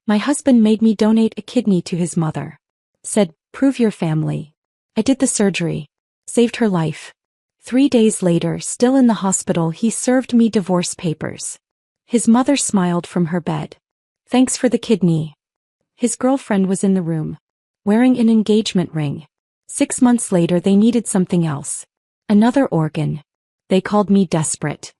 My husband made me donate a kidney to his mother. Said, prove your family. I did the surgery. Saved her life. 3 days later, still in the hospital, he served me divorce papers. His mother smiled from her bed. Thanks for the kidney. His girlfriend was in the room, wearing an engagement ring. 6 months later, they needed something else. Another organ. They called me desperate.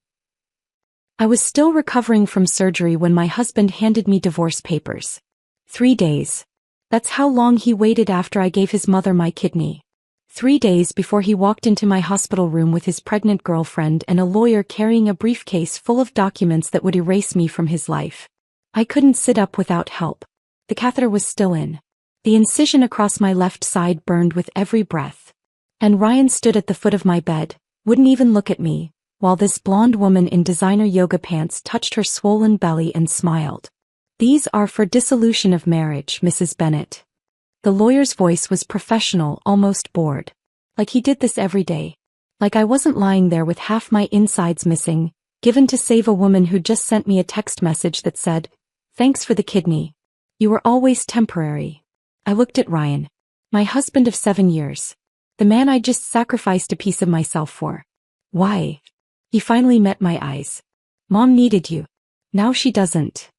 I was still recovering from surgery when my husband handed me divorce papers. 3 days. That's how long he waited after I gave his mother my kidney. 3 days before he walked into my hospital room with his pregnant girlfriend and a lawyer carrying a briefcase full of documents that would erase me from his life. I couldn't sit up without help. The catheter was still in. The incision across my left side burned with every breath. And Ryan stood at the foot of my bed, wouldn't even look at me, while this blonde woman in designer yoga pants touched her swollen belly and smiled. These are for dissolution of marriage, Mrs. Bennett. The lawyer's voice was professional, almost bored. Like he did this every day. Like I wasn't lying there with half my insides missing, given to save a woman who just sent me a text message that said, "Thanks for the kidney. You were always temporary." I looked at Ryan. My husband of 7 years. The man I just sacrificed a piece of myself for. Why? He finally met my eyes. Mom needed you. Now she doesn't.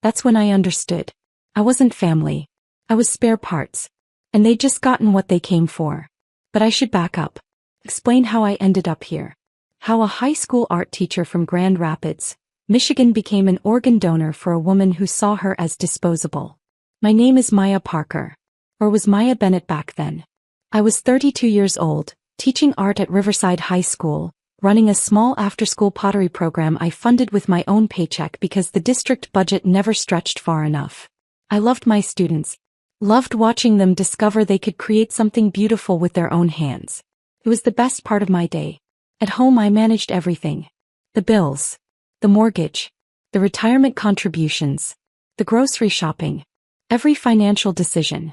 That's when I understood. I wasn't family. I was spare parts. And they'd just gotten what they came for. But I should back up. Explain how I ended up here. How a high school art teacher from Grand Rapids, Michigan became an organ donor for a woman who saw her as disposable. My name is Maya Parker. Or was Maya Bennett back then. I was 32 years old, teaching art at Riverside High School, running a small after-school pottery program I funded with my own paycheck because the district budget never stretched far enough. I loved my students. Loved watching them discover they could create something beautiful with their own hands. It was the best part of my day. At home I managed everything. The bills. The mortgage. The retirement contributions. The grocery shopping. Every financial decision.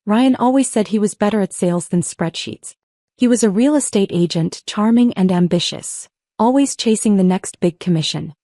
Ryan always said he was better at sales than spreadsheets. He was a real estate agent, charming and ambitious, always chasing the next big commission.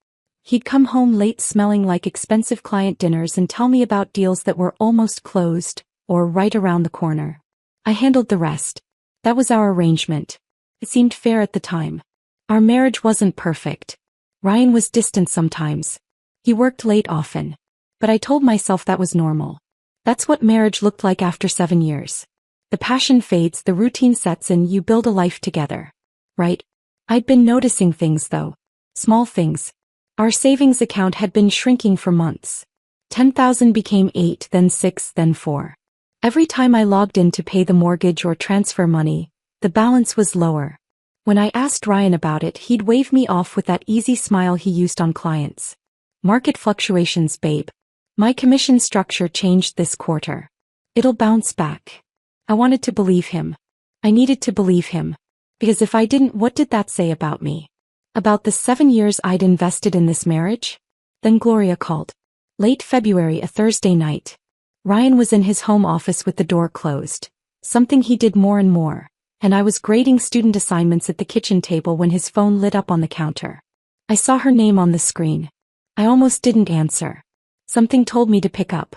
He'd come home late smelling like expensive client dinners and tell me about deals that were almost closed, or right around the corner. I handled the rest. That was our arrangement. It seemed fair at the time. Our marriage wasn't perfect. Ryan was distant sometimes. He worked late often. But I told myself that was normal. That's what marriage looked like after 7 years. The passion fades, the routine sets in, you build a life together. Right? I'd been noticing things though. Small things. Our savings account had been shrinking for months. 10,000 became 8, then 6, then 4. Every time I logged in to pay the mortgage or transfer money, the balance was lower. When I asked Ryan about it, he'd wave me off with that easy smile he used on clients. Market fluctuations, babe. My commission structure changed this quarter. It'll bounce back. I wanted to believe him. I needed to believe him. Because if I didn't, what did that say about me? About the 7 years I'd invested in this marriage? Then Gloria called. Late February, a Thursday night. Ryan was in his home office with the door closed. Something he did more and more. And I was grading student assignments at the kitchen table when his phone lit up on the counter. I saw her name on the screen. I almost didn't answer. Something told me to pick up.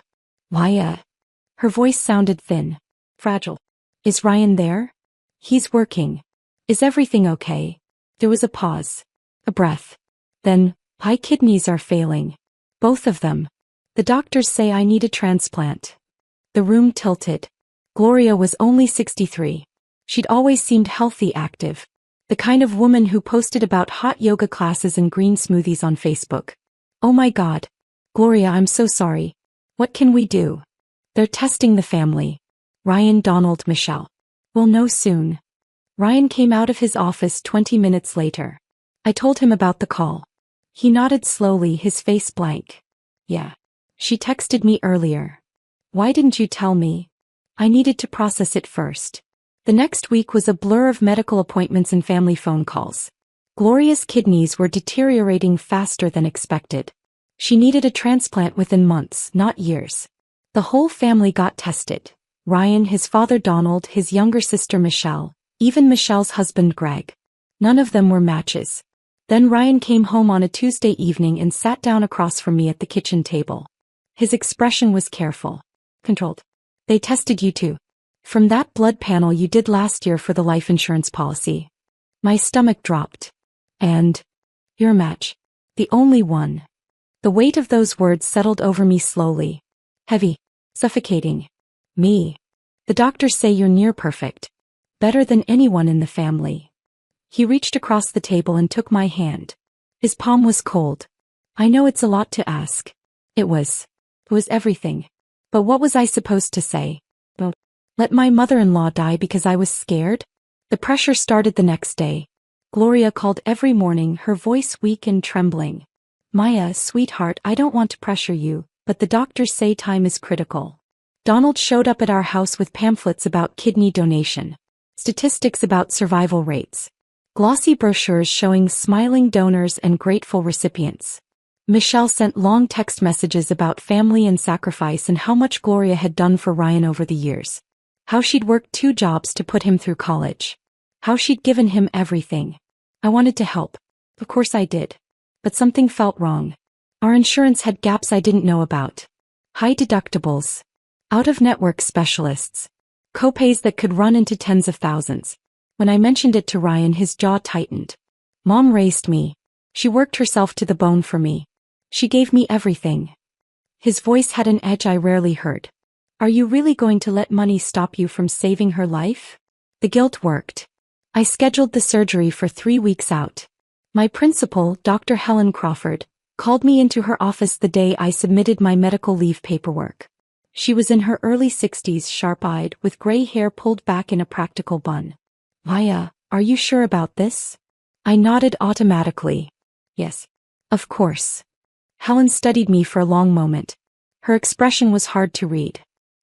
Why, Her voice sounded thin. Fragile. Is Ryan there? He's working. Is everything okay? There was a pause. A breath. Then, my kidneys are failing. Both of them. The doctors say I need a transplant. The room tilted. Gloria was only 63. She'd always seemed healthy, active. The kind of woman who posted about hot yoga classes and green smoothies on Facebook. Oh my God. Gloria, I'm so sorry. What can we do? They're testing the family. Ryan, Donald, Michelle. We'll know soon. Ryan came out of his office 20 minutes later. I told him about the call. He nodded slowly, his face blank. Yeah. She texted me earlier. Why didn't you tell me? I needed to process it first. The next week was a blur of medical appointments and family phone calls. Gloria's kidneys were deteriorating faster than expected. She needed a transplant within months, not years. The whole family got tested. Ryan, his father Donald, his younger sister Michelle, even Michelle's husband Greg. None of them were matches. Then Ryan came home on a Tuesday evening and sat down across from me at the kitchen table. His expression was careful. Controlled. They tested you too. From that blood panel you did last year for the life insurance policy. My stomach dropped. And your match. The only one. The weight of those words settled over me slowly. Heavy. Suffocating. Me. The doctors say you're near perfect. Better than anyone in the family. He reached across the table and took my hand. His palm was cold. I know it's a lot to ask. It was everything. But what was I supposed to say? Well, let my mother-in-law die because I was scared? The pressure started the next day. Gloria called every morning, her voice weak and trembling. Maya, sweetheart, I don't want to pressure you, but the doctors say time is critical. Donald showed up at our house with pamphlets about kidney donation. Statistics about survival rates. Glossy brochures showing smiling donors and grateful recipients. Michelle sent long text messages about family and sacrifice and how much Gloria had done for Ryan over the years. How she'd worked 2 jobs to put him through college. How she'd given him everything. I wanted to help. Of course I did. But something felt wrong. Our insurance had gaps I didn't know about. High deductibles. Out-of-network specialists. Copays that could run into tens of thousands. When I mentioned it to Ryan, his jaw tightened. Mom raised me. She worked herself to the bone for me. She gave me everything. His voice had an edge I rarely heard. Are you really going to let money stop you from saving her life? The guilt worked. I scheduled the surgery for 3 weeks out. My principal, Dr. Helen Crawford, called me into her office the day I submitted my medical leave paperwork. She was in her early 60s, sharp-eyed, with gray hair pulled back in a practical bun. Maya, are you sure about this? I nodded automatically. Yes. Of course. Helen studied me for a long moment. Her expression was hard to read.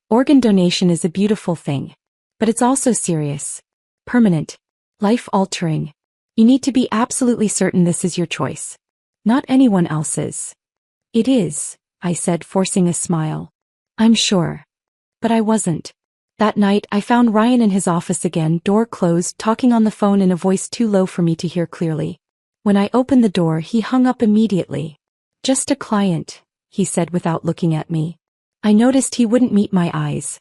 Organ donation is a beautiful thing. But it's also serious. Permanent. Life-altering. You need to be absolutely certain this is your choice. Not anyone else's. It is, I said, forcing a smile. I'm sure. But I wasn't. That night, I found Ryan in his office again, door closed, talking on the phone in a voice too low for me to hear clearly. When I opened the door, he hung up immediately. Just a client, he said without looking at me. I noticed he wouldn't meet my eyes.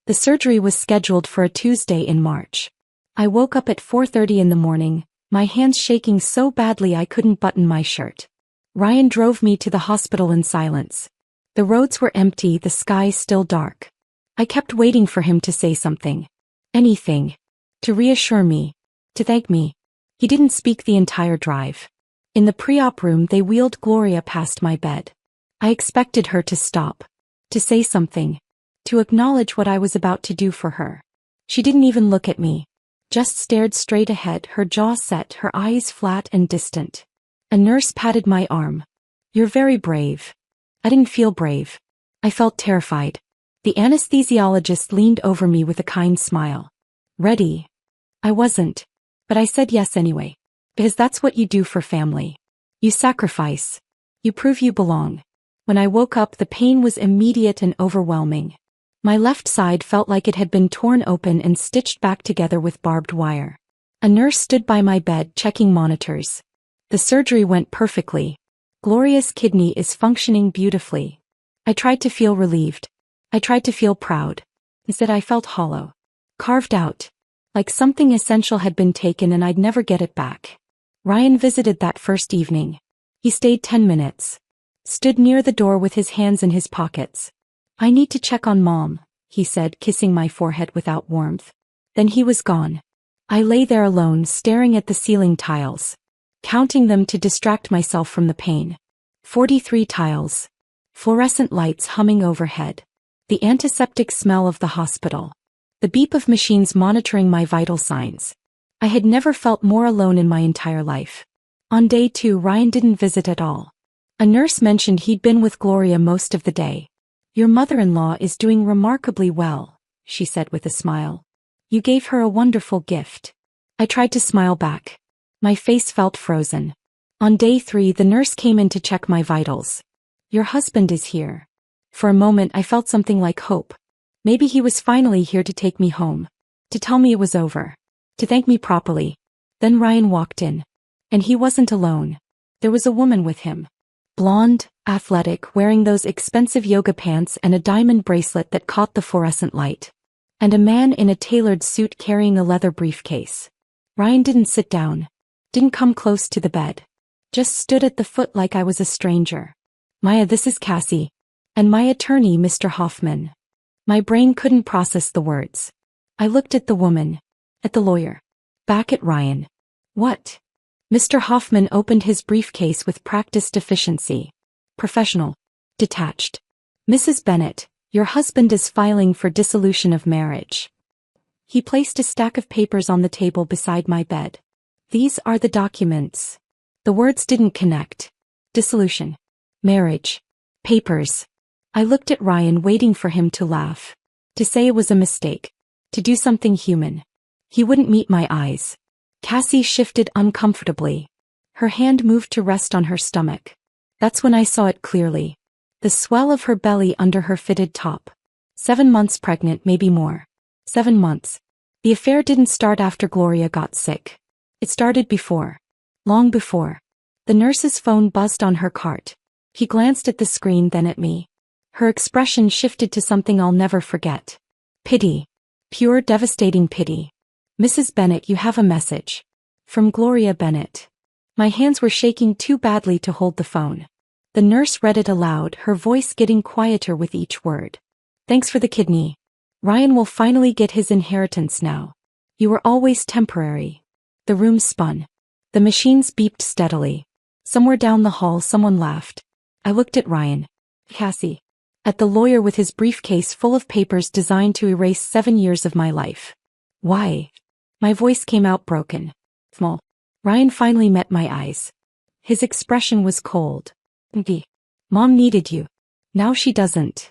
The surgery was scheduled for a Tuesday in March. I woke up at 4:30 in the morning, my hands shaking so badly I couldn't button my shirt. Ryan drove me to the hospital in silence. The roads were empty, the sky still dark. I kept waiting for him to say something. Anything. To reassure me. To thank me. He didn't speak the entire drive. In the pre-op room they wheeled Gloria past my bed. I expected her to stop. To say something. To acknowledge what I was about to do for her. She didn't even look at me. Just stared straight ahead, her jaw set, her eyes flat and distant. A nurse patted my arm. You're very brave. I didn't feel brave. I felt terrified. The anesthesiologist leaned over me with a kind smile. Ready? I wasn't. But I said yes anyway. Because that's what you do for family. You sacrifice. You prove you belong. When I woke up, the pain was immediate and overwhelming. My left side felt like it had been torn open and stitched back together with barbed wire. A nurse stood by my bed checking monitors. The surgery went perfectly. Gloria's kidney is functioning beautifully. I tried to feel relieved. I tried to feel proud. Instead I felt hollow. Carved out. Like something essential had been taken and I'd never get it back. Ryan visited that first evening. He stayed 10 minutes. Stood near the door with his hands in his pockets. I need to check on Mom, he said, kissing my forehead without warmth. Then he was gone. I lay there alone, staring at the ceiling tiles. Counting them to distract myself from the pain. 43 tiles. Fluorescent lights humming overhead. The antiseptic smell of the hospital. The beep of machines monitoring my vital signs. I had never felt more alone in my entire life. On day 2, Ryan didn't visit at all. A nurse mentioned he'd been with Gloria most of the day. Your mother-in-law is doing remarkably well, she said with a smile. You gave her a wonderful gift. I tried to smile back. My face felt frozen. On day 3, the nurse came in to check my vitals. Your husband is here. For a moment I felt something like hope. Maybe he was finally here to take me home. To tell me it was over. To thank me properly. Then Ryan walked in. And he wasn't alone. There was a woman with him. Blonde, athletic, wearing those expensive yoga pants and a diamond bracelet that caught the fluorescent light. And a man in a tailored suit carrying a leather briefcase. Ryan didn't sit down. Didn't come close to the bed. Just stood at the foot like I was a stranger. Maya, this is Cassie. And my attorney, Mr. Hoffman. My brain couldn't process the words. I looked at the woman. At the lawyer. Back at Ryan. What? Mr. Hoffman opened his briefcase with practiced efficiency. Professional. Detached. Mrs. Bennett, your husband is filing for dissolution of marriage. He placed a stack of papers on the table beside my bed. These are the documents. The words didn't connect. Dissolution. Marriage. Papers. I looked at Ryan, waiting for him to laugh. To say it was a mistake. To do something human. He wouldn't meet my eyes. Cassie shifted uncomfortably. Her hand moved to rest on her stomach. That's when I saw it clearly. The swell of her belly under her fitted top. 7 months pregnant, maybe more. 7 months. The affair didn't start after Gloria got sick. It started before. Long before. The nurse's phone buzzed on her cart. He glanced at the screen, then at me. Her expression shifted to something I'll never forget. Pity. Pure, devastating pity. Mrs. Bennett, you have a message. From Gloria Bennett. My hands were shaking too badly to hold the phone. The nurse read it aloud, her voice getting quieter with each word. Thanks for the kidney. Ryan will finally get his inheritance now. You were always temporary. The room spun. The machines beeped steadily. Somewhere down the hall someone laughed. I looked at Ryan. Cassie. At the lawyer with his briefcase full of papers designed to erase 7 years of my life. Why? My voice came out broken. Small. Ryan finally met my eyes. His expression was cold. Mom needed you. Now she doesn't.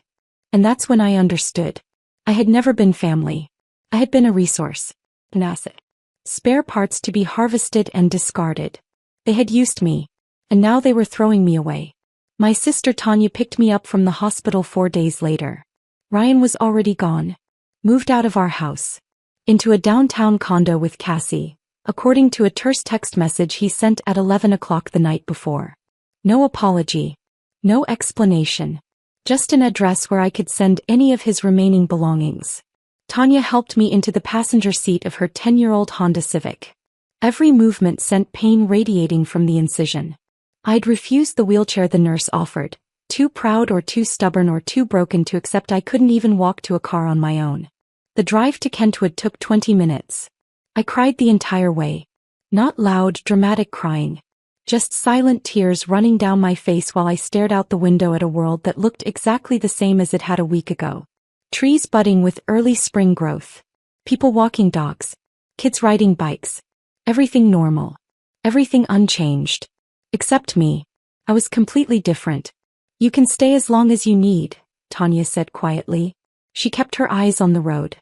And that's when I understood. I had never been family. I had been a resource. An asset. Spare parts to be harvested and discarded. They had used me. And now they were throwing me away. My sister Tanya picked me up from the hospital 4 days later. Ryan was already gone. Moved out of our house. Into a downtown condo with Cassie, according to a terse text message he sent at 11 o'clock the night before. No apology. No explanation. Just an address where I could send any of his remaining belongings. Tanya helped me into the passenger seat of her 10-year-old Honda Civic. Every movement sent pain radiating from the incision. I'd refused the wheelchair the nurse offered, too proud or too stubborn or too broken to accept I couldn't even walk to a car on my own. The drive to Kentwood took 20 minutes. I cried the entire way. Not loud, dramatic crying. Just silent tears running down my face while I stared out the window at a world that looked exactly the same as it had a week ago. Trees budding with early spring growth. People walking dogs. Kids riding bikes. Everything normal. Everything unchanged. Except me. I was completely different. You can stay as long as you need, Tanya said quietly. She kept her eyes on the road.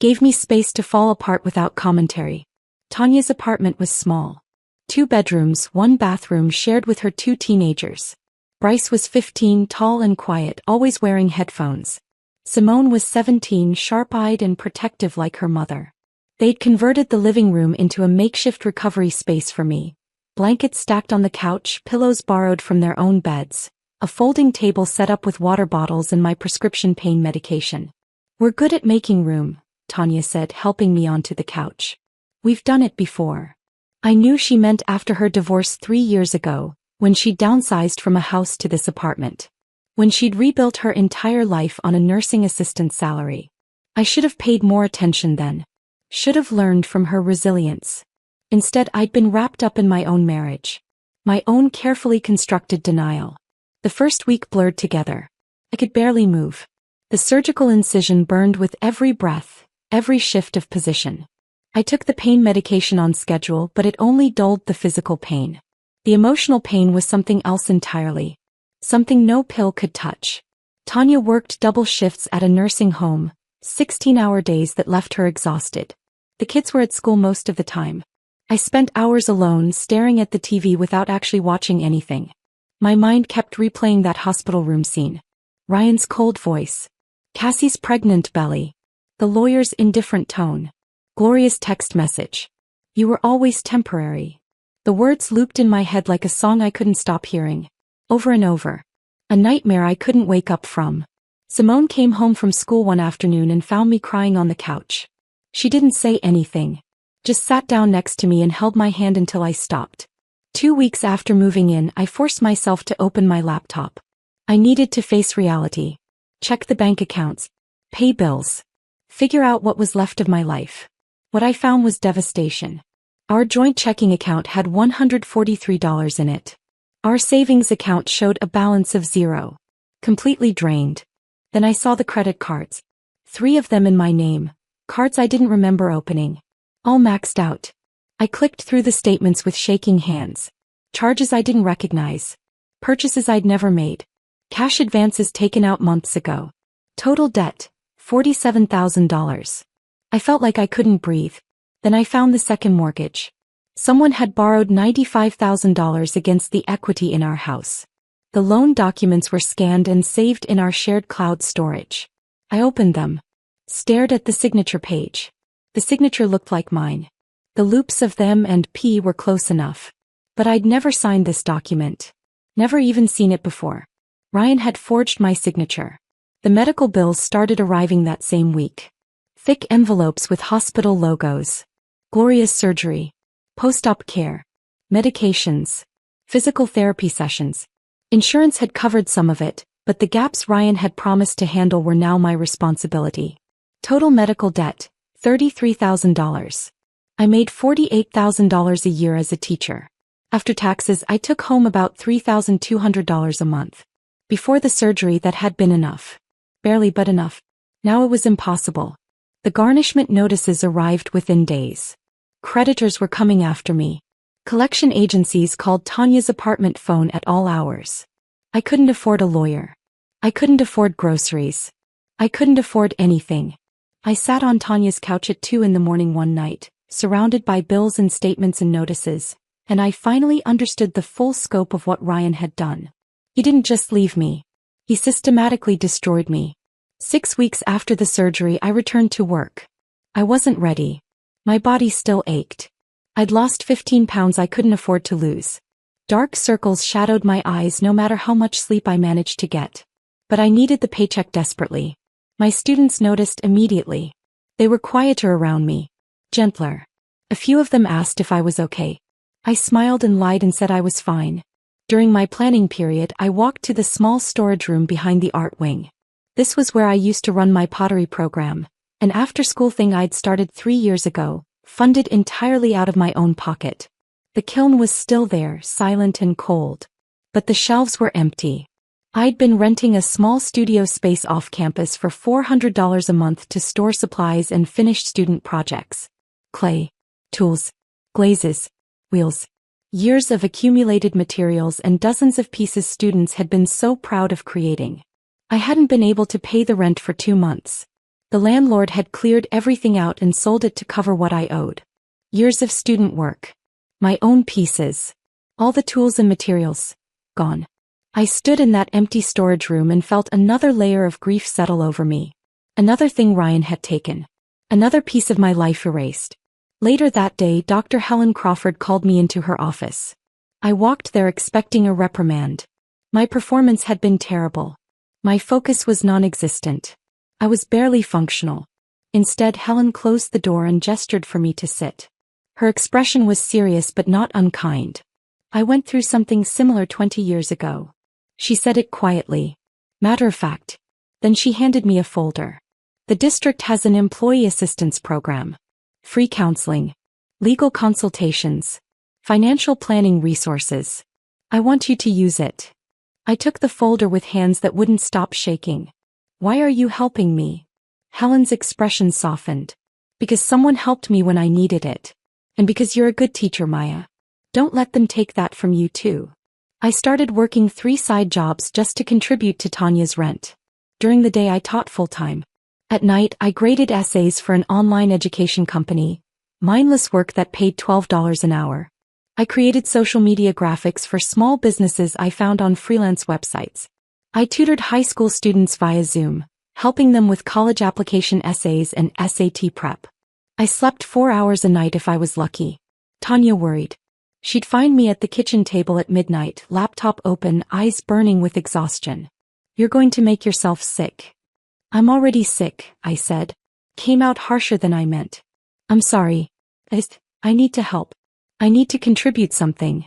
Gave me space to fall apart without commentary. Tanya's apartment was small. 2 bedrooms, 1 bathroom shared with her 2 teenagers. Bryce was 15, tall and quiet, always wearing headphones. Simone was 17, sharp-eyed and protective like her mother. They'd converted the living room into a makeshift recovery space for me. Blankets stacked on the couch, pillows borrowed from their own beds. A folding table set up with water bottles and my prescription pain medication. We're good at making room, Tanya said, helping me onto the couch. We've done it before. I knew she meant after her divorce 3 years ago, when she'd downsized from a house to this apartment. When she'd rebuilt her entire life on a nursing assistant salary. I should have paid more attention then. Should have learned from her resilience. Instead, I'd been wrapped up in my own marriage. My own carefully constructed denial. The first week blurred together. I could barely move. The surgical incision burned with every breath, every shift of position. I took the pain medication on schedule, but it only dulled the physical pain. The emotional pain was something else entirely. Something no pill could touch. Tanya worked double shifts at a nursing home, 16-hour days that left her exhausted. The kids were at school most of the time. I spent hours alone staring at the TV without actually watching anything. My mind kept replaying that hospital room scene. Ryan's cold voice. Cassie's pregnant belly. The lawyer's indifferent tone. Gloria's text message. You were always temporary. The words looped in my head like a song I couldn't stop hearing. Over and over. A nightmare I couldn't wake up from. Simone came home from school one afternoon and found me crying on the couch. She didn't say anything. Just sat down next to me and held my hand until I stopped. 2 weeks after moving in, I forced myself to open my laptop. I needed to face reality. Check the bank accounts. Pay bills. Figure out what was left of my life. What I found was devastation. Our joint checking account had $143 in it. Our savings account showed a balance of 0. Completely drained. Then I saw the credit cards. 3 of them in my name. Cards I didn't remember opening. All maxed out. I clicked through the statements with shaking hands. Charges I didn't recognize. Purchases I'd never made. Cash advances taken out months ago. Total debt, $47,000. I felt like I couldn't breathe. Then I found the second mortgage. Someone had borrowed $95,000 against the equity in our house. The loan documents were scanned and saved in our shared cloud storage. I opened them. Stared at the signature page. The signature looked like mine. The loops of them and P were close enough. But I'd never signed this document. Never even seen it before. Ryan had forged my signature. The medical bills started arriving that same week. Thick envelopes with hospital logos. Glorious surgery. Post-op care. Medications. Physical therapy sessions. Insurance had covered some of it, but the gaps Ryan had promised to handle were now my responsibility. Total medical debt, $33,000. I made $48,000 a year as a teacher. After taxes, I took home about $3,200 a month. Before the surgery, that had been enough. Barely, but enough. Now it was impossible. The garnishment notices arrived within days. Creditors were coming after me. Collection agencies called Tanya's apartment phone at all hours. I couldn't afford a lawyer. I couldn't afford groceries. I couldn't afford anything. I sat on Tanya's couch at 2 in the morning one night, surrounded by bills and statements and notices, and I finally understood the full scope of what Ryan had done. He didn't just leave me. He systematically destroyed me. 6 weeks after the surgery, I returned to work. I wasn't ready. My body still ached. I'd lost 15 pounds I couldn't afford to lose. Dark circles shadowed my eyes no matter how much sleep I managed to get. But I needed the paycheck desperately. My students noticed immediately. They were quieter around me. Gentler. A few of them asked if I was okay. I smiled and lied and said I was fine. During my planning period, I walked to the small storage room behind the art wing. This was where I used to run my pottery program, an after-school thing I'd started 3 years ago, funded entirely out of my own pocket. The kiln was still there, silent and cold. But the shelves were empty. I'd been renting a small studio space off campus for $400 a month to store supplies and finish student projects. Clay, tools, glazes, wheels. Years of accumulated materials and dozens of pieces students had been so proud of creating. I hadn't been able to pay the rent for 2 months. The landlord had cleared everything out and sold it to cover what I owed. Years of student work. My own pieces. All the tools and materials. Gone. I stood in that empty storage room and felt another layer of grief settle over me. Another thing Ryan had taken. Another piece of my life erased. Later that day, Dr. Helen Crawford called me into her office. I walked there expecting a reprimand. My performance had been terrible. My focus was non-existent. I was barely functional. Instead, Helen closed the door and gestured for me to sit. Her expression was serious but not unkind. I went through something similar 20 years ago. She said it quietly. Matter of fact. Then she handed me a folder. The district has an employee assistance program. Free counseling. Legal consultations. Financial planning resources. I want you to use it. I took the folder with hands that wouldn't stop shaking. Why are you helping me? Helen's expression softened. Because someone helped me when I needed it. And because you're a good teacher, Maya. Don't let them take that from you too. I started working 3 side jobs just to contribute to Tanya's rent. During the day I taught full-time. At night I graded essays for an online education company. Mindless work that paid $12 an hour. I created social media graphics for small businesses I found on freelance websites. I tutored high school students via Zoom, helping them with college application essays and SAT prep. I slept 4 hours a night if I was lucky. Tanya worried. She'd find me at the kitchen table at midnight, laptop open, eyes burning with exhaustion. "You're going to make yourself sick." "I'm already sick," I said. Came out harsher than I meant. "I'm sorry. I need to help. I need to contribute something."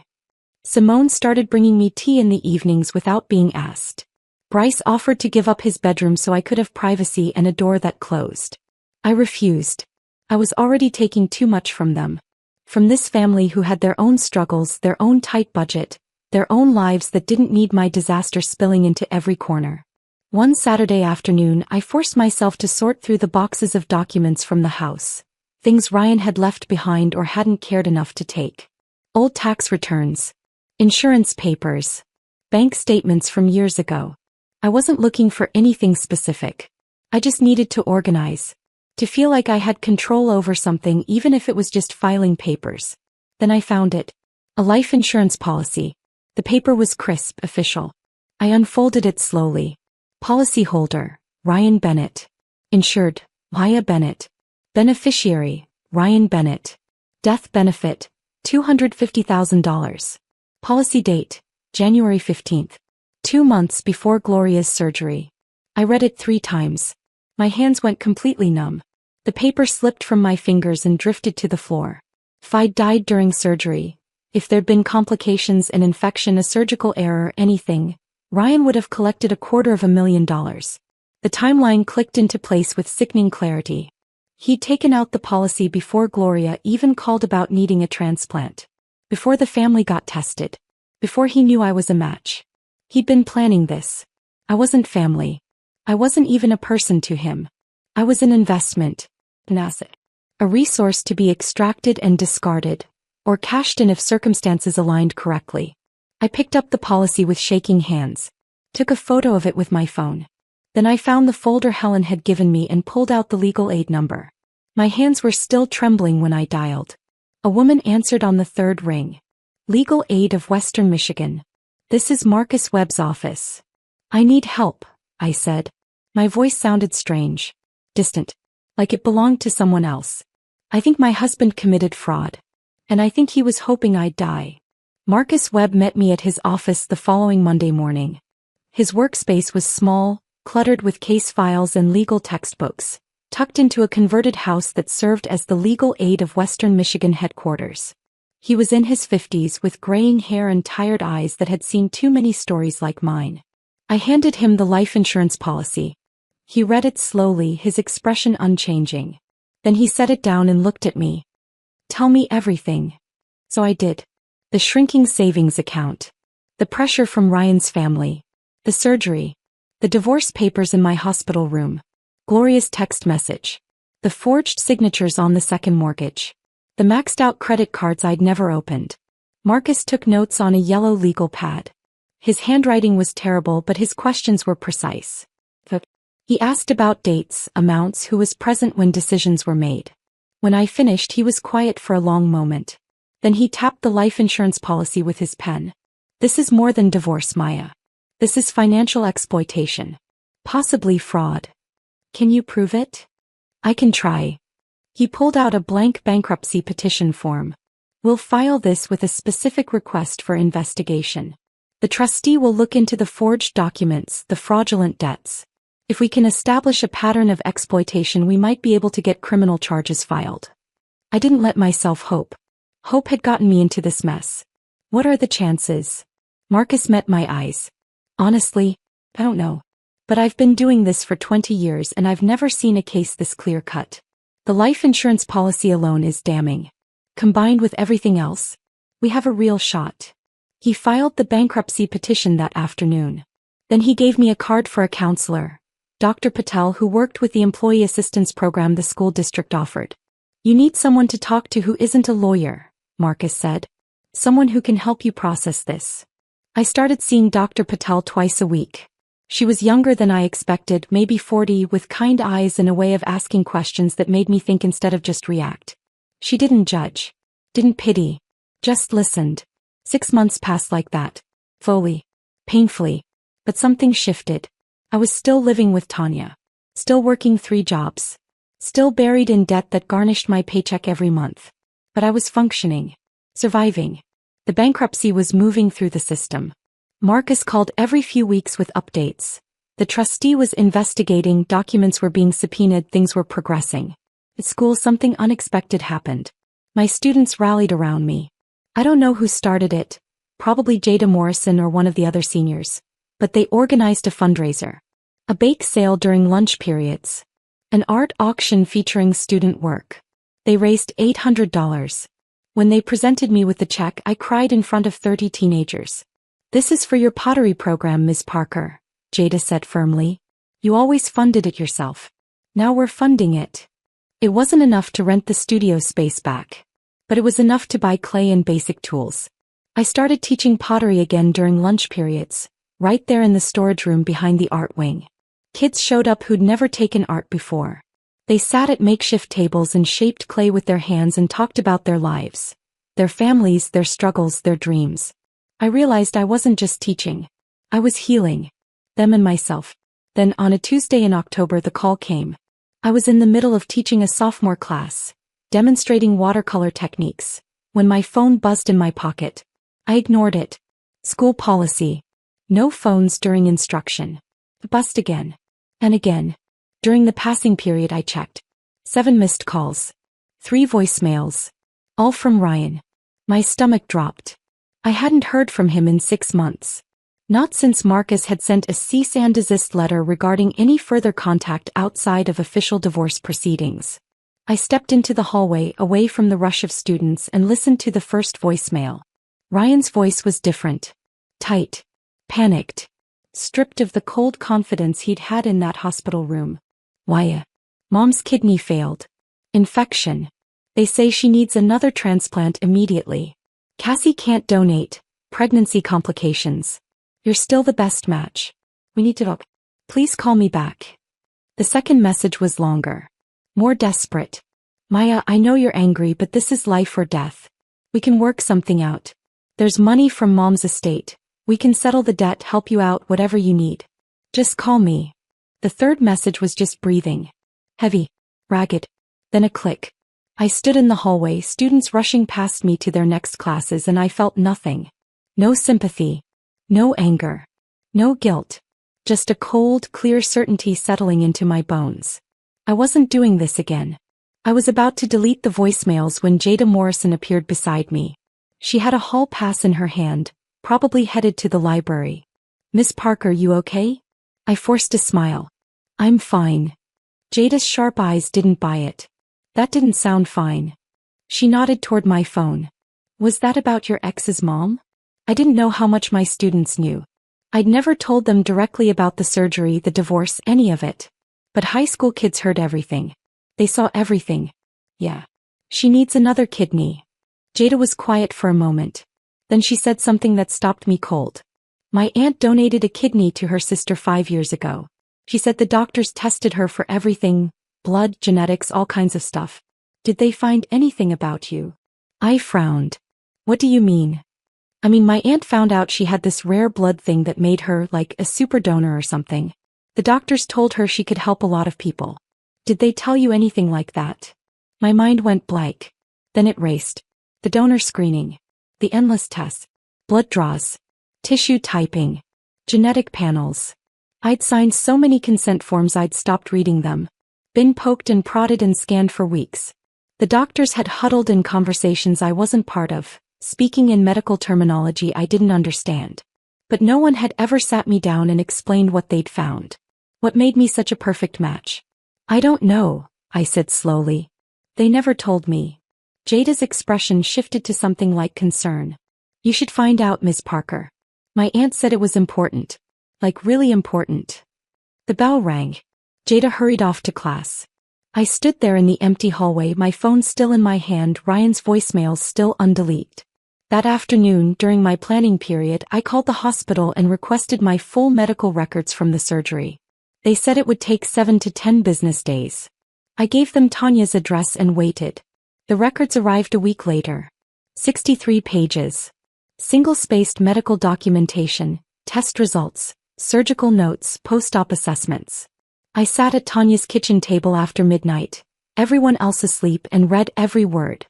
Simone started bringing me tea in the evenings without being asked. Bryce offered to give up his bedroom so I could have privacy and a door that closed. I refused. I was already taking too much from them. From this family who had their own struggles, their own tight budget, their own lives that didn't need my disaster spilling into every corner. One Saturday afternoon, I forced myself to sort through the boxes of documents from the house. Things Ryan had left behind or hadn't cared enough to take. Old tax returns. Insurance papers. Bank statements from years ago. I wasn't looking for anything specific. I just needed to organize. To feel like I had control over something even if it was just filing papers. Then I found it. A life insurance policy. The paper was crisp, official. I unfolded it slowly. Policyholder, Ryan Bennett. Insured, Maya Bennett. Beneficiary, Ryan Bennett. Death benefit, $250,000. Policy date, January 15th. 2 months before Gloria's surgery. I read it 3 times. My hands went completely numb. The paper slipped from my fingers and drifted to the floor. If I'd died during surgery, if there'd been complications, an infection, a surgical error, anything, Ryan would have collected $250,000. The timeline clicked into place with sickening clarity. He'd taken out the policy before Gloria even called about needing a transplant. Before the family got tested. Before he knew I was a match. He'd been planning this. I wasn't family. I wasn't even a person to him. I was an investment. An asset. A resource to be extracted and discarded, or cashed in if circumstances aligned correctly. I picked up the policy with shaking hands. Took a photo of it with my phone. Then I found the folder Helen had given me and pulled out the legal aid number. My hands were still trembling when I dialed. A woman answered on the 3rd ring. Legal Aid of Western Michigan. "This is Marcus Webb's office." "I need help," I said. My voice sounded strange. Distant. Like it belonged to someone else. "I think my husband committed fraud. And I think he was hoping I'd die." Marcus Webb met me at his office the following Monday morning. His workspace was small, cluttered with case files and legal textbooks, tucked into a converted house that served as the Legal Aid of Western Michigan headquarters. He was in his 50s with graying hair and tired eyes that had seen too many stories like mine. I handed him the life insurance policy. He read it slowly, his expression unchanging. Then he set it down and looked at me. "Tell me everything." So I did. The shrinking savings account. The pressure from Ryan's family. The surgery. The divorce papers in my hospital room. Gloria's text message. The forged signatures on the second mortgage. The maxed out credit cards I'd never opened. Marcus took notes on a yellow legal pad. His handwriting was terrible, but his questions were precise. He asked about dates, amounts, who was present when decisions were made. When I finished, he was quiet for a long moment. Then he tapped the life insurance policy with his pen. "This is more than divorce, Maya. This is financial exploitation. Possibly fraud. Can you prove it?" "I can try." He pulled out a blank bankruptcy petition form. "We'll file this with a specific request for investigation. The trustee will look into the forged documents, the fraudulent debts. If we can establish a pattern of exploitation, we might be able to get criminal charges filed." I didn't let myself hope. Hope had gotten me into this mess. "What are the chances?" Marcus met my eyes. "Honestly, I don't know. But I've been doing this for 20 years and I've never seen a case this clear-cut. The life insurance policy alone is damning. Combined with everything else, we have a real shot." He filed the bankruptcy petition that afternoon. Then he gave me a card for a counselor, Dr. Patel, who worked with the employee assistance program the school district offered. "You need someone to talk to who isn't a lawyer," Marcus said. "Someone who can help you process this." I started seeing Dr. Patel twice a week. She was younger than I expected, maybe 40, with kind eyes and a way of asking questions that made me think instead of just react. She didn't judge. Didn't pity. Just listened. 6 months passed like that. Slowly. Painfully. But something shifted. I was still living with Tanya. Still working 3 jobs. Still buried in debt that garnished my paycheck every month. But I was functioning. Surviving. The bankruptcy was moving through the system. Marcus called every few weeks with updates. The trustee was investigating, documents were being subpoenaed, things were progressing. At school, something unexpected happened. My students rallied around me. I don't know who started it, probably Jada Morrison or one of the other seniors. But they organized a fundraiser. A bake sale during lunch periods. An art auction featuring student work. They raised $800. When they presented me with the check, I cried in front of 30 teenagers. "This is for your pottery program, Ms. Parker," Jada said firmly. "You always funded it yourself. Now we're funding it." It wasn't enough to rent the studio space back. But it was enough to buy clay and basic tools. I started teaching pottery again during lunch periods, right there in the storage room behind the art wing. Kids showed up who'd never taken art before. They sat at makeshift tables and shaped clay with their hands and talked about their lives, their families, their struggles, their dreams. I realized I wasn't just teaching. I was healing them and myself. Then on a Tuesday in October the call came. I was in the middle of teaching a sophomore class, demonstrating watercolor techniques, when my phone buzzed in my pocket. I ignored it. School policy. No phones during instruction. It buzzed again. And again. During the passing period I checked. 7 missed calls. 3 voicemails. All from Ryan. My stomach dropped. I hadn't heard from him in 6 months. Not since Marcus had sent a cease and desist letter regarding any further contact outside of official divorce proceedings. I stepped into the hallway away from the rush of students and listened to the first voicemail. Ryan's voice was different. Tight. Panicked. Stripped of the cold confidence he'd had in that hospital room. "Why? Mom's kidney failed. Infection. They say she needs another transplant immediately. Cassie can't donate. Pregnancy complications. You're still the best match. We need to talk. Please call me back." The second message was longer. More desperate. "Maya, I know you're angry, but this is life or death. We can work something out. There's money from Mom's estate. We can settle the debt, help you out, whatever you need. Just call me." The third message was just breathing. Heavy. Ragged. Then a click. I stood in the hallway, students rushing past me to their next classes, and I felt nothing. No sympathy. No anger. No guilt. Just a cold, clear certainty settling into my bones. I wasn't doing this again. I was about to delete the voicemails when Jada Morrison appeared beside me. She had a hall pass in her hand, probably headed to the library. "Miss Parker, you okay?" I forced a smile. "I'm fine." Jada's sharp eyes didn't buy it. "That didn't sound fine." She nodded toward my phone. "Was that about your ex's mom?" I didn't know how much my students knew. I'd never told them directly about the surgery, the divorce, any of it. But high school kids heard everything. They saw everything. "Yeah. She needs another kidney." Jada was quiet for a moment. Then she said something that stopped me cold. "My aunt donated a kidney to her sister 5 years ago. She said the doctors tested her for everything, blood, genetics, all kinds of stuff. Did they find anything about you?" I frowned. "What do you mean?" "I mean, my aunt found out she had this rare blood thing that made her like a super donor or something. The doctors told her she could help a lot of people. Did they tell you anything like that?" My mind went blank. Then it raced. The donor screening. The endless tests. Blood draws. Tissue typing. Genetic panels. I'd signed so many consent forms I'd stopped reading them. Been poked and prodded and scanned for weeks. The doctors had huddled in conversations I wasn't part of, speaking in medical terminology I didn't understand. But no one had ever sat me down and explained what they'd found. What made me such a perfect match? "I don't know," I said slowly. "They never told me." Jada's expression shifted to something like concern. "You should find out, Miss Parker. My aunt said it was important. Like really important." The bell rang. Jada hurried off to class. I stood there in the empty hallway, my phone still in my hand, Ryan's voicemails still undeleted. That afternoon, during my planning period, I called the hospital and requested my full medical records from the surgery. They said it would take 7 to 10 business days. I gave them Tanya's address and waited. The records arrived a week later. 63 pages. Single-spaced medical documentation, test results, surgical notes, post-op assessments. I sat at Tanya's kitchen table after midnight, everyone else asleep, and read every word.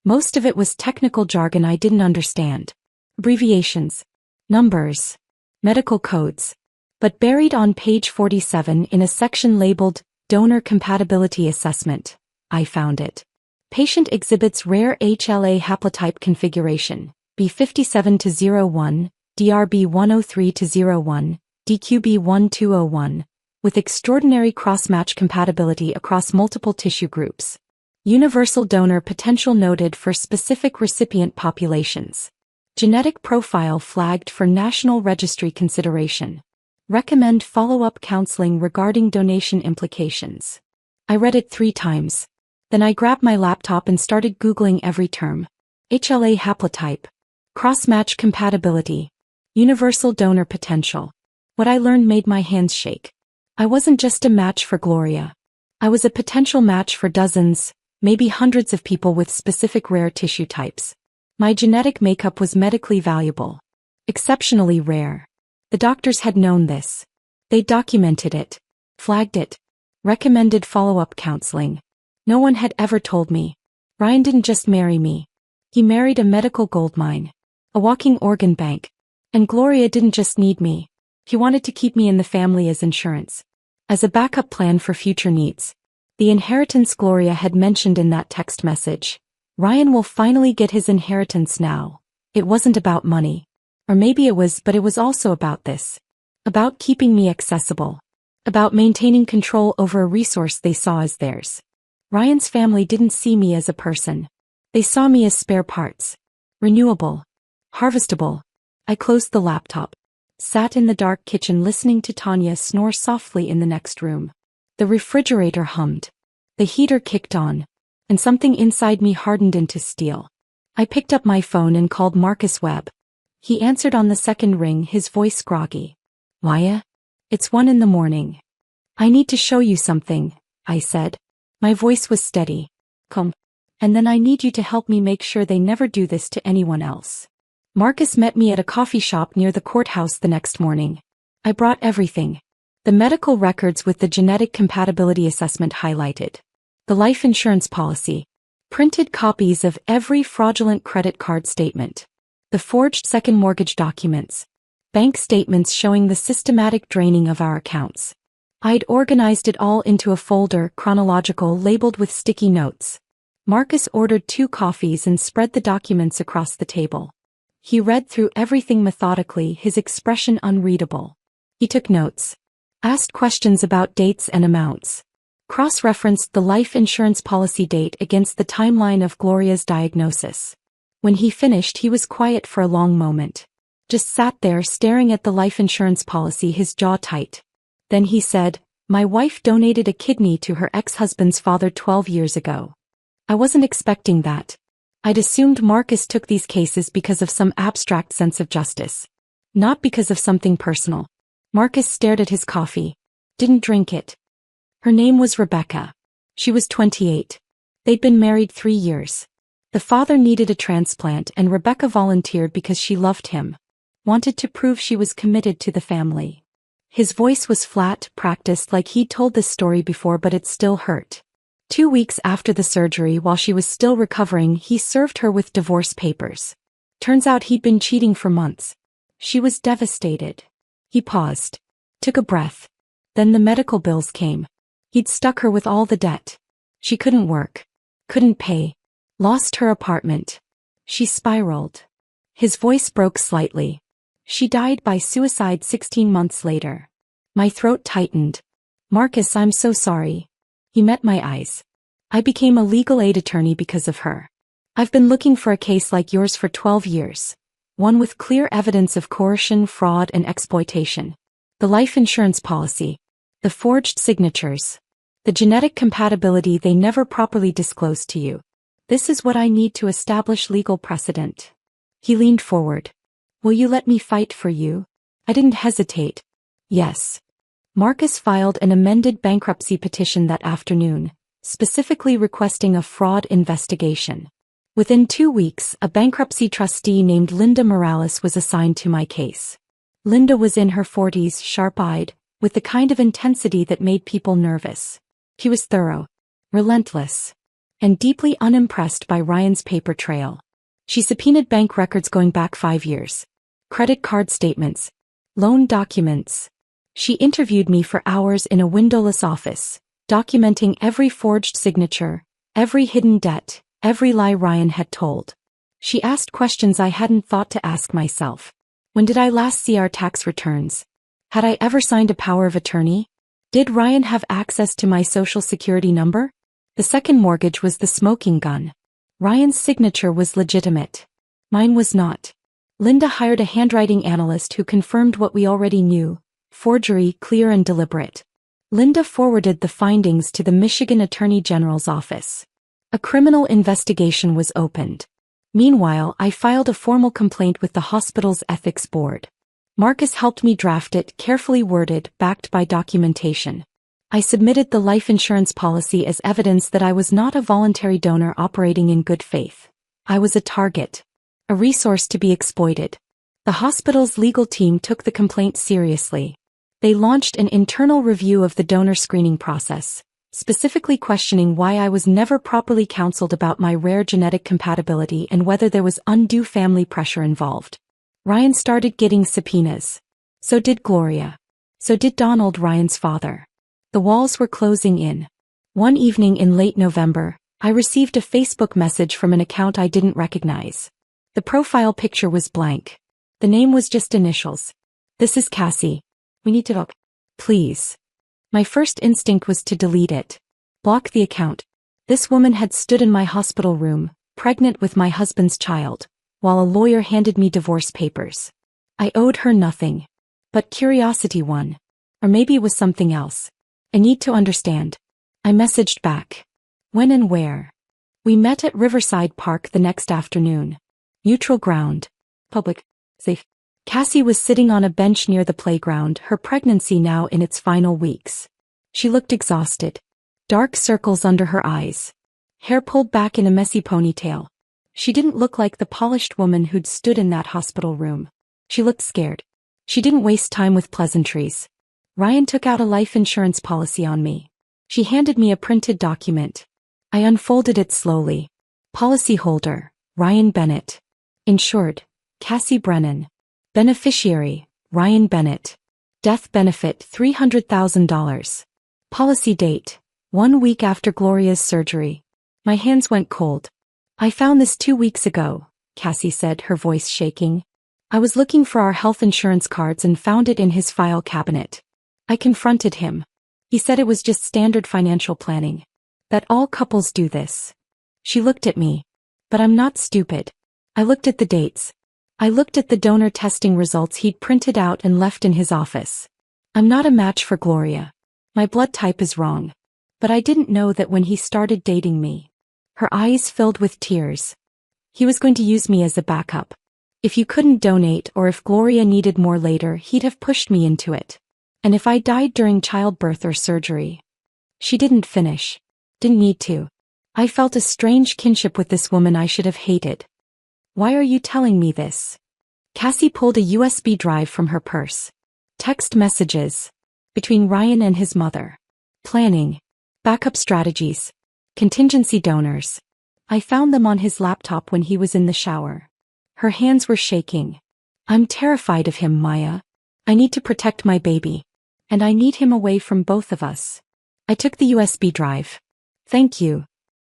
Most of it was technical jargon I didn't understand. abbreviations, numbers, medical codes. But buried on page 47 in a section labeled Donor Compatibility Assessment, I found it. Patient exhibits rare HLA haplotype configuration, B57-01, DRB103-01, DQB1201, with extraordinary cross-match compatibility across multiple tissue groups. Universal donor potential noted for specific recipient populations. Genetic profile flagged for National Registry consideration. Recommend follow-up counseling regarding donation implications. I read it 3 times. Then I grabbed my laptop and started Googling every term. HLA haplotype, cross-match compatibility, universal donor potential. What I learned made my hands shake. I wasn't just a match for Gloria. I was a potential match for dozens, maybe hundreds of people with specific rare tissue types. My genetic makeup was medically valuable. Exceptionally rare. The doctors had known this. They documented it, flagged it, recommended follow-up counseling. No one had ever told me. Ryan didn't just marry me. He married a medical goldmine, a walking organ bank. And Gloria didn't just need me. He wanted to keep me in the family as insurance, as a backup plan for future needs. The inheritance Gloria had mentioned in that text message. Ryan will finally get his inheritance now. It wasn't about money. Or maybe it was, but it was also about this. About keeping me accessible. About maintaining control over a resource they saw as theirs. Ryan's family didn't see me as a person. They saw me as spare parts. Renewable. Harvestable. I closed the laptop. Sat in the dark kitchen listening to Tanya snore softly in the next room. The refrigerator hummed. The heater kicked on. And something inside me hardened into steel. I picked up my phone and called Marcus Webb. He answered on the second ring, his voice groggy. Maya? It's 1 a.m. I need to show you something, I said. My voice was steady. Come. And then I need you to help me make sure they never do this to anyone else. Marcus met me at a coffee shop near the courthouse the next morning. I brought everything. The medical records with the genetic compatibility assessment highlighted. The life insurance policy. Printed copies of every fraudulent credit card statement. The forged second mortgage documents. Bank statements showing the systematic draining of our accounts. I'd organized it all into a folder, chronological, labeled with sticky notes. Marcus ordered 2 coffees and spread the documents across the table. He read through everything methodically, his expression unreadable. He took notes. Asked questions about dates and amounts. Cross-referenced the life insurance policy date against the timeline of Gloria's diagnosis. When he finished, he was quiet for a long moment. Just sat there staring at the life insurance policy, his jaw tight. Then he said, "My wife donated a kidney to her ex-husband's father 12 years ago. I wasn't expecting that. I'd assumed Marcus took these cases because of some abstract sense of justice. Not because of something personal." Marcus stared at his coffee. Didn't drink it. Her name was Rebecca. She was 28. They'd been married 3 years. The father needed a transplant and Rebecca volunteered because she loved him. Wanted to prove she was committed to the family. His voice was flat, practiced like he'd told this story before, but it still hurt. 2 weeks after the surgery, while she was still recovering, he served her with divorce papers. Turns out he'd been cheating for months. She was devastated. He paused. Took a breath. Then the medical bills came. He'd stuck her with all the debt. She couldn't work. Couldn't pay. Lost her apartment. She spiraled. His voice broke slightly. She died by suicide 16 months later. My throat tightened. Marcus, I'm so sorry. He met my eyes. I became a legal aid attorney because of her. I've been looking for a case like yours for 12 years. One with clear evidence of coercion, fraud, and exploitation. The life insurance policy. The forged signatures. The genetic compatibility they never properly disclosed to you. This is what I need to establish legal precedent. He leaned forward. Will you let me fight for you? I didn't hesitate. Yes. Marcus filed an amended bankruptcy petition that afternoon, specifically requesting a fraud investigation. Within 2 weeks, a bankruptcy trustee named Linda Morales was assigned to my case. Linda was in her 40s, sharp-eyed, with the kind of intensity that made people nervous. She was thorough, relentless, and deeply unimpressed by Ryan's paper trail. She subpoenaed bank records going back 5 years. Credit card statements. Loan documents. She interviewed me for hours in a windowless office, documenting every forged signature, every hidden debt, every lie Ryan had told. She asked questions I hadn't thought to ask myself. When did I last see our tax returns? Had I ever signed a power of attorney? Did Ryan have access to my social security number? The second mortgage was the smoking gun. Ryan's signature was legitimate. Mine was not. Linda hired a handwriting analyst who confirmed what we already knew: forgery, clear and deliberate. Linda forwarded the findings to the Michigan Attorney General's office. A criminal investigation was opened. Meanwhile, I filed a formal complaint with the hospital's ethics board. Marcus helped me draft it, carefully worded, backed by documentation. I submitted the life insurance policy as evidence that I was not a voluntary donor operating in good faith. I was a target. A resource to be exploited. The hospital's legal team took the complaint seriously. They launched an internal review of the donor screening process, specifically questioning why I was never properly counseled about my rare genetic compatibility and whether there was undue family pressure involved. Ryan started getting subpoenas. So did Gloria. So did Donald, Ryan's father. The walls were closing in. One evening in late November, I received a Facebook message from an account I didn't recognize. The profile picture was blank. The name was just initials. "This is Cassie. We need to talk. Please." My first instinct was to delete it. Block the account. This woman had stood in my hospital room, pregnant with my husband's child, while a lawyer handed me divorce papers. I owed her nothing. But curiosity won. Or maybe it was something else. I need to understand. I messaged back. When and where? We met at Riverside Park the next afternoon. Neutral ground. Public. Safe. Cassie was sitting on a bench near the playground, her pregnancy now in its final weeks. She looked exhausted. Dark circles under her eyes. Hair pulled back in a messy ponytail. She didn't look like the polished woman who'd stood in that hospital room. She looked scared. She didn't waste time with pleasantries. Ryan took out a life insurance policy on me. She handed me a printed document. I unfolded it slowly. Policyholder, Ryan Bennett. Insured, Cassie Brennan. Beneficiary, Ryan Bennett. Death benefit $300,000. Policy date, 1 week after Gloria's surgery. My hands went cold. "I found this 2 weeks ago," Cassie said, her voice shaking. "I was looking for our health insurance cards and found it in his file cabinet." I confronted him. He said it was just standard financial planning. That all couples do this. She looked at me. But I'm not stupid. I looked at the dates. I looked at the donor testing results he'd printed out and left in his office. I'm not a match for Gloria. My blood type is wrong. But I didn't know that when he started dating me. Her eyes filled with tears. He was going to use me as a backup. If you couldn't donate or if Gloria needed more later, he'd have pushed me into it. And if I died during childbirth or surgery. She didn't finish. Didn't need to. I felt a strange kinship with this woman I should have hated. "Why are you telling me this?" Cassie pulled a USB drive from her purse. Text messages. Between Ryan and his mother. Planning. Backup strategies. Contingency donors. I found them on his laptop when he was in the shower. Her hands were shaking. "I'm terrified of him, Maya. I need to protect my baby. And I need him away from both of us." I took the USB drive. "Thank you."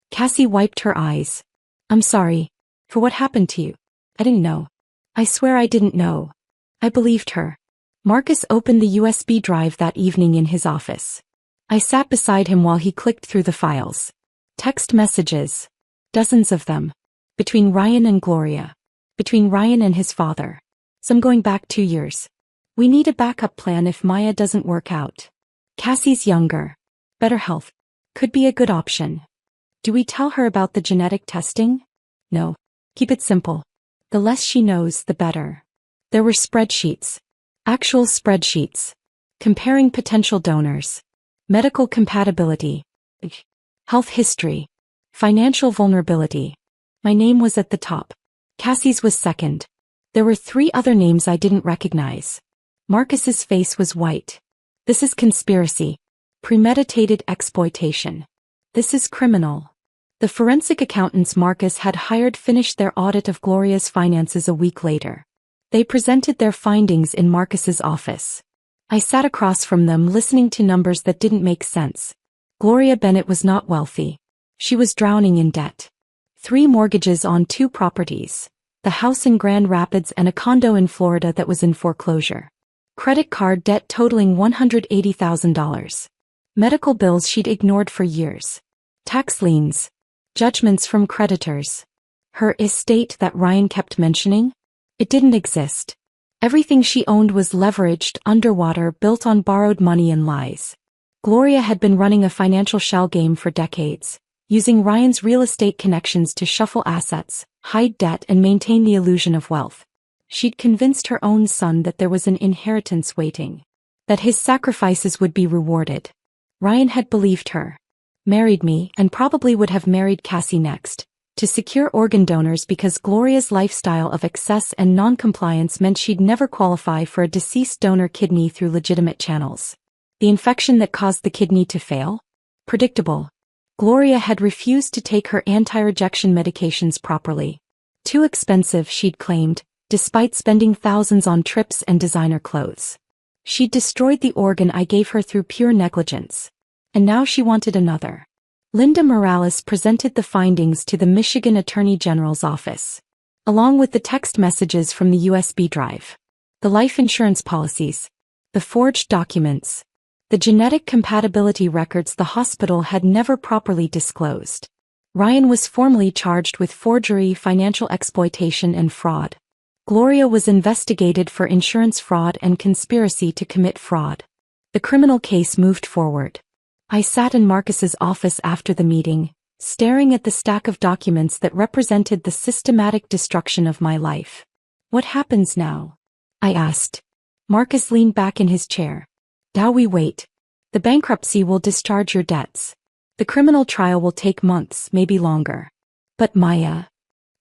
Cassie wiped her eyes. "I'm sorry. For what happened to you. I didn't know. I swear I didn't know." I believed her. Marcus opened the USB drive that evening in his office. I sat beside him while he clicked through the files. Text messages. Dozens of them. Between Ryan and Gloria. Between Ryan and his father. Some going back 2 years. "We need a backup plan if Maya doesn't work out. Cassie's younger. Better health. Could be a good option. Do we tell her about the genetic testing? No. Keep it simple. The less she knows, the better." There were spreadsheets. Actual spreadsheets. Comparing potential donors. Medical compatibility. Health history. Financial vulnerability. My name was at the top. Cassie's was second. There were 3 other names I didn't recognize. Marcus's face was white. "This is conspiracy. Premeditated exploitation. This is criminal." The forensic accountants Marcus had hired finished their audit of Gloria's finances a week later. They presented their findings in Marcus's office. I sat across from them listening to numbers that didn't make sense. Gloria Bennett was not wealthy. She was drowning in debt. 3 mortgages on 2 properties, the house in Grand Rapids and a condo in Florida that was in foreclosure. Credit card debt totaling $180,000. Medical bills she'd ignored for years. Tax liens. Judgments from creditors. Her estate that Ryan kept mentioning? It didn't exist. Everything she owned was leveraged, underwater, built on borrowed money and lies. Gloria had been running a financial shell game for decades, using Ryan's real estate connections to shuffle assets, hide debt and maintain the illusion of wealth. She'd convinced her own son that there was an inheritance waiting, that his sacrifices would be rewarded. Ryan had believed her. Married me, and probably would have married Cassie next, to secure organ donors because Gloria's lifestyle of excess and non-compliance meant she'd never qualify for a deceased donor kidney through legitimate channels. The infection that caused the kidney to fail? Predictable. Gloria had refused to take her anti-rejection medications properly. Too expensive, she'd claimed, despite spending thousands on trips and designer clothes. She'd destroyed the organ I gave her through pure negligence. And now she wanted another. Linda Morales presented the findings to the Michigan Attorney General's office, along with the text messages from the USB drive, the life insurance policies, the forged documents, the genetic compatibility records the hospital had never properly disclosed. Ryan was formally charged with forgery, financial exploitation, and fraud. Gloria was investigated for insurance fraud and conspiracy to commit fraud. The criminal case moved forward. I sat in Marcus's office after the meeting, staring at the stack of documents that represented the systematic destruction of my life. What happens now? I asked. Marcus leaned back in his chair. Now we wait. The bankruptcy will discharge your debts. The criminal trial will take months, maybe longer. But Maya.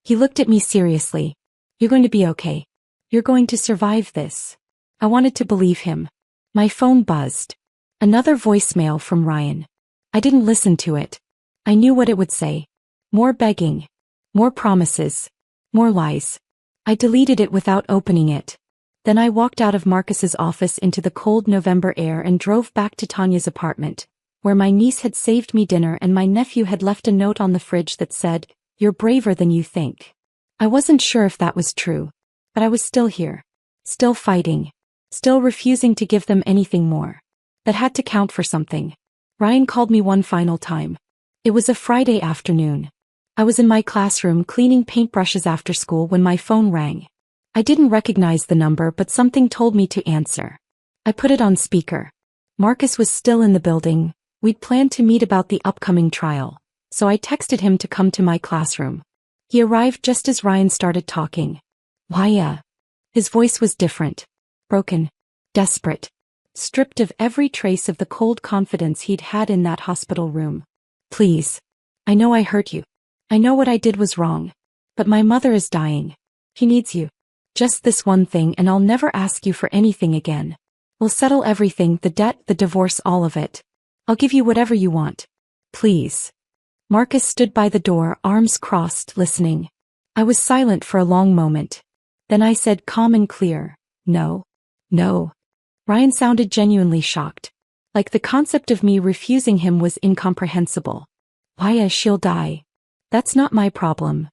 He looked at me seriously. You're going to be okay. You're going to survive this. I wanted to believe him. My phone buzzed. Another voicemail from Ryan. I didn't listen to it. I knew what it would say. More begging. More promises. More lies. I deleted it without opening it. Then I walked out of Marcus's office into the cold November air and drove back to Tanya's apartment, where my niece had saved me dinner and my nephew had left a note on the fridge that said, "You're braver than you think." I wasn't sure if that was true, but I was still here. Still fighting. Still refusing to give them anything more. That had to count for something. Ryan called me one final time. It was a Friday afternoon. I was in my classroom cleaning paintbrushes after school when my phone rang. I didn't recognize the number, but something told me to answer. I put it on speaker. Marcus was still in the building. We'd planned to meet about the upcoming trial, so I texted him to come to my classroom. He arrived just as Ryan started talking. Why? His voice was different. Broken. Desperate. Stripped of every trace of the cold confidence he'd had in that hospital room. Please. I know I hurt you. I know what I did was wrong. But my mother is dying. She needs you. Just this one thing and I'll never ask you for anything again. We'll settle everything, the debt, the divorce, all of it. I'll give you whatever you want. Please. Marcus stood by the door, arms crossed, listening. I was silent for a long moment. Then I said calm and clear, no. No. Ryan sounded genuinely shocked. Like the concept of me refusing him was incomprehensible. Why, she'll die. That's not my problem.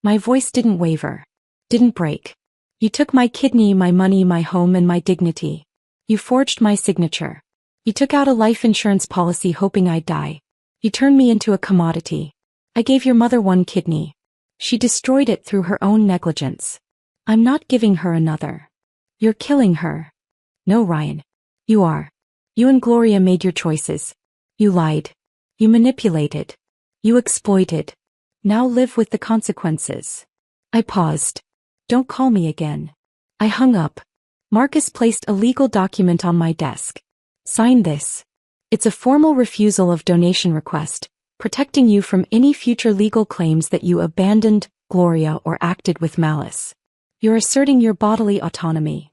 My voice didn't waver. Didn't break. You took my kidney, my money, my home, and my dignity. You forged my signature. You took out a life insurance policy hoping I'd die. You turned me into a commodity. I gave your mother one kidney. She destroyed it through her own negligence. I'm not giving her another. You're killing her. No, Ryan. You are. You and Gloria made your choices. You lied. You manipulated. You exploited. Now live with the consequences. I paused. Don't call me again. I hung up. Marcus placed a legal document on my desk. Sign this. It's a formal refusal of donation request, protecting you from any future legal claims that you abandoned Gloria or acted with malice. You're asserting your bodily autonomy.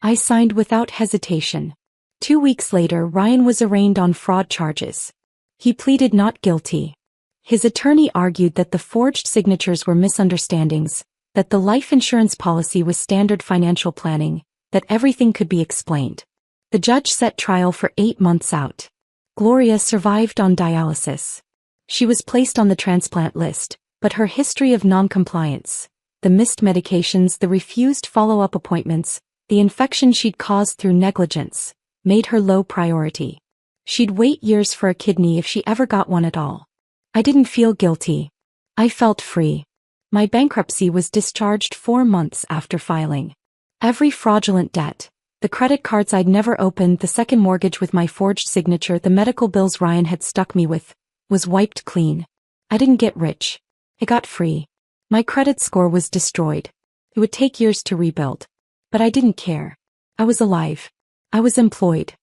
I signed without hesitation. 2 weeks later, Ryan was arraigned on fraud charges. He pleaded not guilty. His attorney argued that the forged signatures were misunderstandings, that the life insurance policy was standard financial planning, that everything could be explained. The judge set trial for 8 months out. Gloria survived on dialysis. She was placed on the transplant list, but her history of non-compliance, the missed medications, the refused follow-up appointments, the infection she'd caused through negligence, made her low priority. She'd wait years for a kidney if she ever got one at all. I didn't feel guilty. I felt free. My bankruptcy was discharged 4 months after filing. Every fraudulent debt, the credit cards I'd never opened, the second mortgage with my forged signature, the medical bills Ryan had stuck me with, was wiped clean. I didn't get rich. I got free. My credit score was destroyed. It would take years to rebuild. But I didn't care. I was alive. I was employed.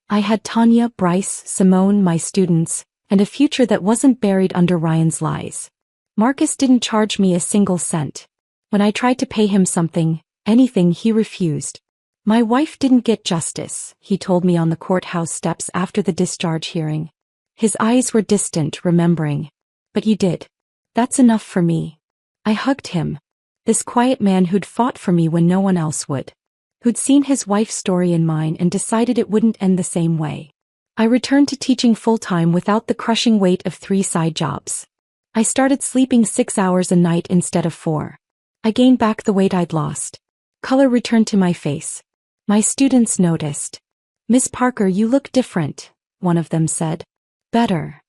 I had Tanya, Bryce, Simone, my students, and a future that wasn't buried under Ryan's lies. Marcus didn't charge me a single cent. When I tried to pay him something, anything, he refused. My wife didn't get justice, he told me on the courthouse steps after the discharge hearing. His eyes were distant, remembering. But you did. That's enough for me. I hugged him. This quiet man who'd fought for me when no one else would. Who'd seen his wife's story and mine and decided it wouldn't end the same way. I returned to teaching full-time without the crushing weight of 3 side jobs. I started sleeping 6 hours a night instead of 4. I gained back the weight I'd lost. Color returned to my face. My students noticed. "Miss Parker, you look different," one of them said. "Better."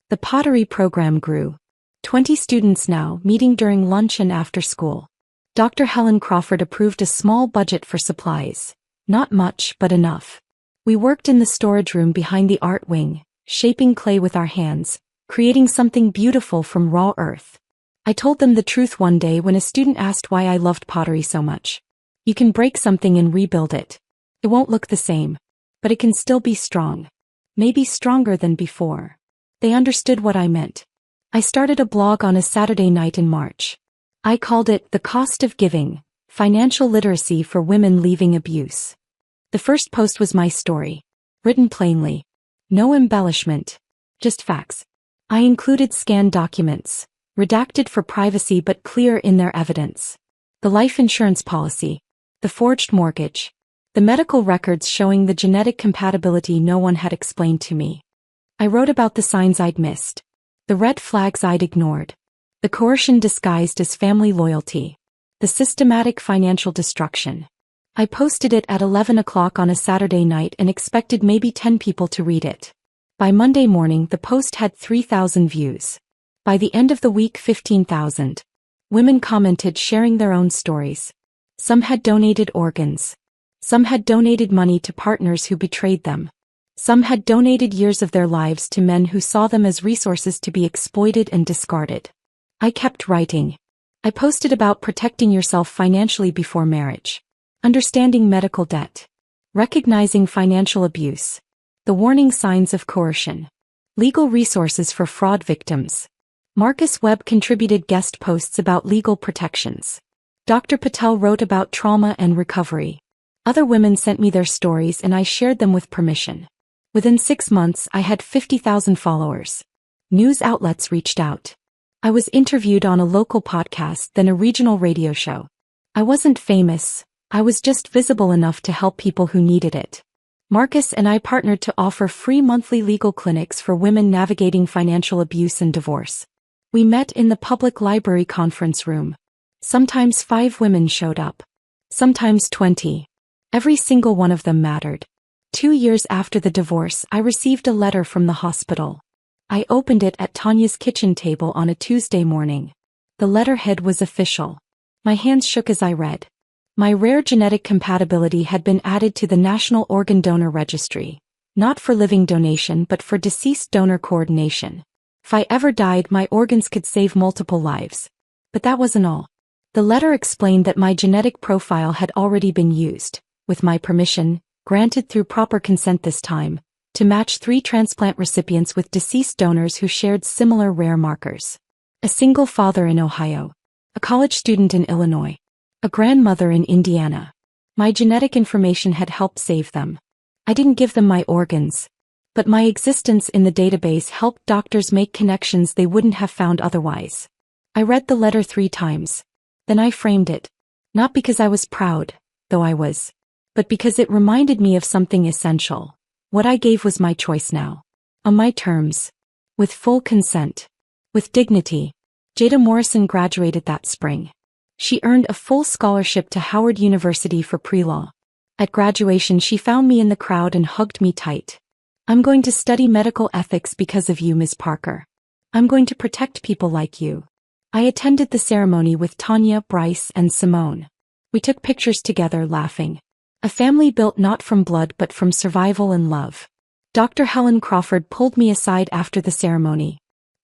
The pottery program grew. 20 students now, meeting during lunch and after school. Dr. Helen Crawford approved a small budget for supplies. Not much, but enough. We worked in the storage room behind the art wing, shaping clay with our hands, creating something beautiful from raw earth. I told them the truth one day when a student asked why I loved pottery so much. You can break something and rebuild it. It won't look the same, but it can still be strong. Maybe stronger than before. They understood what I meant. I started a blog on a Saturday night in March. I called it The Cost of Giving, Financial Literacy for Women Leaving Abuse. The first post was my story, written plainly. No embellishment, just facts. I included scanned documents, redacted for privacy but clear in their evidence. The life insurance policy, the forged mortgage, the medical records showing the genetic compatibility no one had explained to me. I wrote about the signs I'd missed, the red flags I'd ignored, the coercion disguised as family loyalty, the systematic financial destruction. I posted it at 11 o'clock on a Saturday night and expected maybe 10 people to read it. By Monday morning, the post had 3,000 views. By the end of the week, 15,000. Women commented, sharing their own stories. Some had donated organs. Some had donated money to partners who betrayed them. Some had donated years of their lives to men who saw them as resources to be exploited and discarded. I kept writing. I posted about protecting yourself financially before marriage. Understanding medical debt. Recognizing financial abuse. The warning signs of coercion. Legal resources for fraud victims. Marcus Webb contributed guest posts about legal protections. Dr. Patel wrote about trauma and recovery. Other women sent me their stories and I shared them with permission. Within 6 months, I had 50,000 followers. News outlets reached out. I was interviewed on a local podcast, then a regional radio show. I wasn't famous, I was just visible enough to help people who needed it. Marcus and I partnered to offer free monthly legal clinics for women navigating financial abuse and divorce. We met in the public library conference room. Sometimes 5 women showed up. Sometimes 20. Every single one of them mattered. 2 years after the divorce, I received a letter from the hospital. I opened it at Tanya's kitchen table on a Tuesday morning. The letterhead was official. My hands shook as I read. My rare genetic compatibility had been added to the National Organ Donor Registry, not for living donation but for deceased donor coordination. If I ever died, my organs could save multiple lives. But that wasn't all. The letter explained that my genetic profile had already been used, with my permission, granted through proper consent this time, to match 3 transplant recipients with deceased donors who shared similar rare markers. A single father in Ohio, a college student in Illinois, a grandmother in Indiana. My genetic information had helped save them. I didn't give them my organs. But my existence in the database helped doctors make connections they wouldn't have found otherwise. I read the letter 3 times. Then I framed it. Not because I was proud, though I was, but because it reminded me of something essential. What I gave was my choice now. On my terms. With full consent. With dignity. Jada Morrison graduated that spring. She earned a full scholarship to Howard University for pre-law. At graduation she found me in the crowd and hugged me tight. I'm going to study medical ethics because of you, Ms. Parker. I'm going to protect people like you. I attended the ceremony with Tanya, Bryce, and Simone. We took pictures together, laughing. A family built not from blood but from survival and love. Dr. Helen Crawford pulled me aside after the ceremony.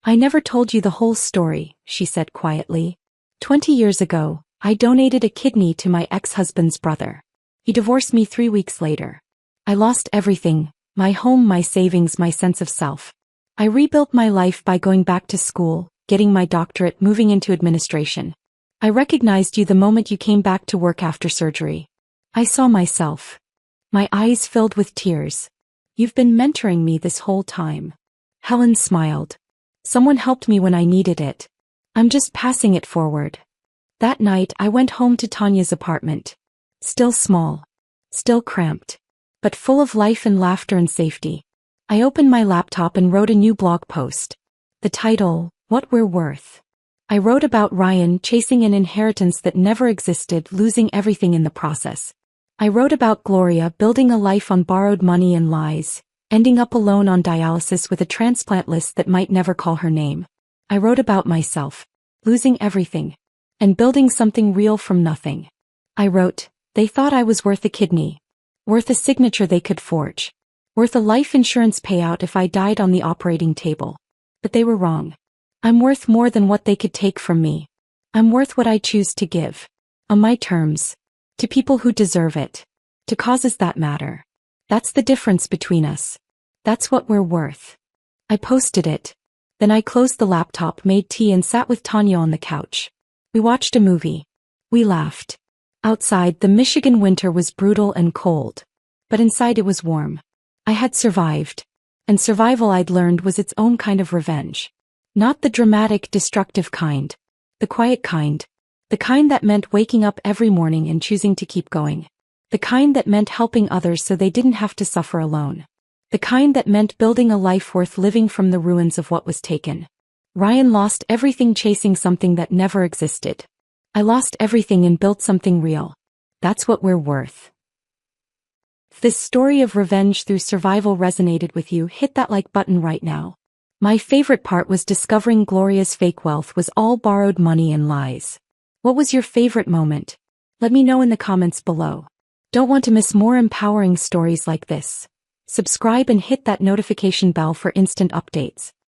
I never told you the whole story, she said quietly. 20 years ago, I donated a kidney to my ex-husband's brother. He divorced me 3 weeks later. I lost everything, my home, my savings, my sense of self. I rebuilt my life by going back to school, getting my doctorate, moving into administration. I recognized you the moment you came back to work after surgery. I saw myself. My eyes filled with tears. You've been mentoring me this whole time. Helen smiled. Someone helped me when I needed it. I'm just passing it forward. That night I went home to Tanya's apartment. Still small. Still cramped. But full of life and laughter and safety. I opened my laptop and wrote a new blog post. The title, What We're Worth. I wrote about Ryan chasing an inheritance that never existed, losing everything in the process. I wrote about Gloria building a life on borrowed money and lies, ending up alone on dialysis with a transplant list that might never call her name. I wrote about myself, losing everything, and building something real from nothing. I wrote, they thought I was worth a kidney, worth a signature they could forge, worth a life insurance payout if I died on the operating table. But they were wrong. I'm worth more than what they could take from me. I'm worth what I choose to give. On my terms. To people who deserve it. To causes that matter. That's the difference between us. That's what we're worth. I posted it. Then I closed the laptop, made tea and sat with Tanya on the couch. We watched a movie. We laughed. Outside, the Michigan winter was brutal and cold. But inside it was warm. I had survived. And survival, I'd learned, was its own kind of revenge. Not the dramatic, destructive kind. The quiet kind. The kind that meant waking up every morning and choosing to keep going. The kind that meant helping others so they didn't have to suffer alone. The kind that meant building a life worth living from the ruins of what was taken. Ryan lost everything chasing something that never existed. I lost everything and built something real. That's what we're worth. If this story of revenge through survival resonated with you, hit that like button right now. My favorite part was discovering Gloria's fake wealth was all borrowed money and lies. What was your favorite moment? Let me know in the comments below. Don't want to miss more empowering stories like this? Subscribe and hit that notification bell for instant updates.